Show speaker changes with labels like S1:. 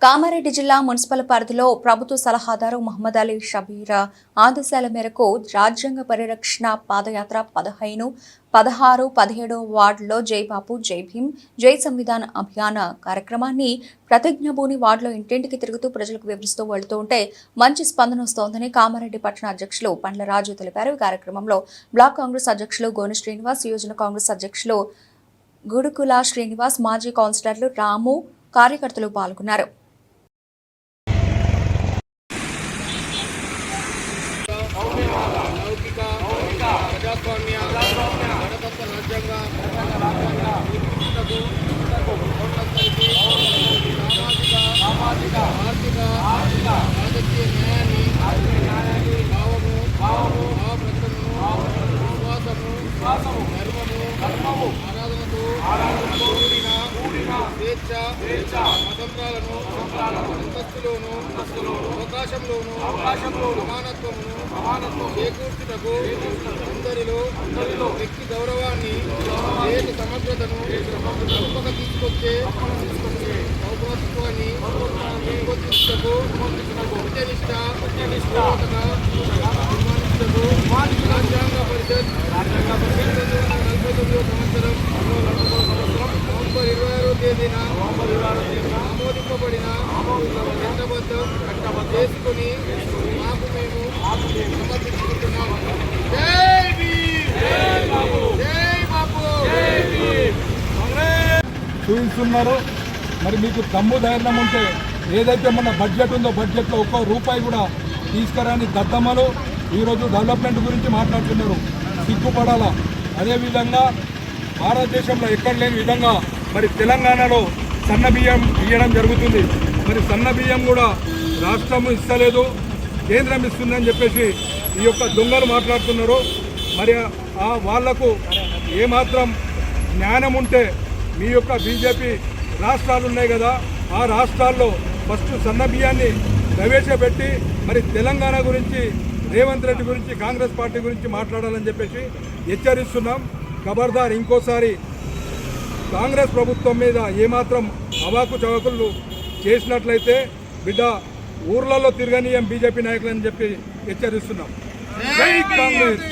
S1: కామారెడ్డి జిల్లా మున్సిపల్ పరిధిలో ప్రభుత్వ సలహాదారు మహమ్మద్ అలీ షబీర్ ఆదేశాల మేరకు రాజ్యాంగ పరిరక్షణ పాదయాత్ర 15, 16, 17 వార్డులో జై బాపు జై భీమ్ జై సంవిధాన్ అభియాన్ కార్యక్రమాన్ని ప్రతిజ్ఞభూని వార్డులో ఇంటింటికి తిరుగుతూ ప్రజలకు వివరిస్తూ వెళుతూ ఉంటే మంచి స్పందన వస్తోందని కామారెడ్డి పట్టణ అధ్యక్షులు పండ్ల రాజు తెలిపారు. ఈ కార్యక్రమంలో బ్లాక్ కాంగ్రెస్ అధ్యక్షులు గోని శ్రీనివాస్, యువజన కాంగ్రెస్ అధ్యక్షులు గుడుకుల శ్రీనివాస్, మాజీ కౌన్సిలర్లు రాము, కార్యకర్తలు పాల్గొన్నారు.
S2: ప్రజాస్వామ్య గణతత్వ రాజ్యాంగ సామాజిక ఆర్థిక రాజకీయ న్యాయాన్ని భావము భావప్రకటనను విశ్వాసము ధర్మము ఆరాధనతో కూడిన స్వేచ్ఛ స్వతంత్రాలను అంతస్తులోను అవకాశంలోను సమానత్వమును చేకూర్చుటకు అందరిలో వ్యక్తి గౌరవాన్ని దేశ సమగ్రతను తప్పక తీసుకొచ్చే పౌరత్వాన్ని పెంపొందించుటకు రాజ్యాంగ పరిషత్ 1949 సంవత్సరం నవంబర్ 26వ తేదీన ఆమోదింపబడిన చట్టబద్ధం చేసుకుని మాకు మేము సమర్పించుకుంటున్నాం. జై భీమ్, జై బాపు.
S3: చూపిస్తున్నారు. మరి మీకు దమ్ము ధైర్యం ఉంటే ఏదైతే మన బడ్జెట్ ఉందో బడ్జెట్లో ఒక్క రూపాయి కూడా తీసుకురాని దద్దమ్మలు ఈరోజు డెవలప్మెంట్ గురించి మాట్లాడుతున్నారు. సిగ్గుపడాలా. అదేవిధంగా భారతదేశంలో ఎక్కడ లేని విధంగా మరి తెలంగాణలో సన్న బియ్యం ఇవ్వడం జరుగుతుంది. మరి సన్న బియ్యం కూడా రాష్ట్రం ఇస్తలేదు, కేంద్రం ఇస్తుందని చెప్పేసి ఈ యొక్క దొంగలు మాట్లాడుతున్నారు. మరి వాళ్లకు ఏమాత్రం జ్ఞానం ఉంటే మీ యొక్క బీజేపీ రాష్ట్రాలు ఉన్నాయి కదా, ఆ రాష్ట్రాల్లో ఫస్ట్ సన్న బియ్యాన్ని ప్రవేశపెట్టి మరి తెలంగాణ గురించి, రేవంత్ రెడ్డి గురించి, కాంగ్రెస్ పార్టీ గురించి మాట్లాడాలని చెప్పేసి హెచ్చరిస్తున్నాం. ఖబర్దార్, ఇంకోసారి కాంగ్రెస్ ప్రభుత్వం మీద ఏమాత్రం అవాకు చవకులు చేసినట్లయితే బిడ్డ ఊర్లలో తిరగనీయం బీజేపీ నాయకులని చెప్పి హెచ్చరిస్తున్నాం. జై కాంగ్రెస్.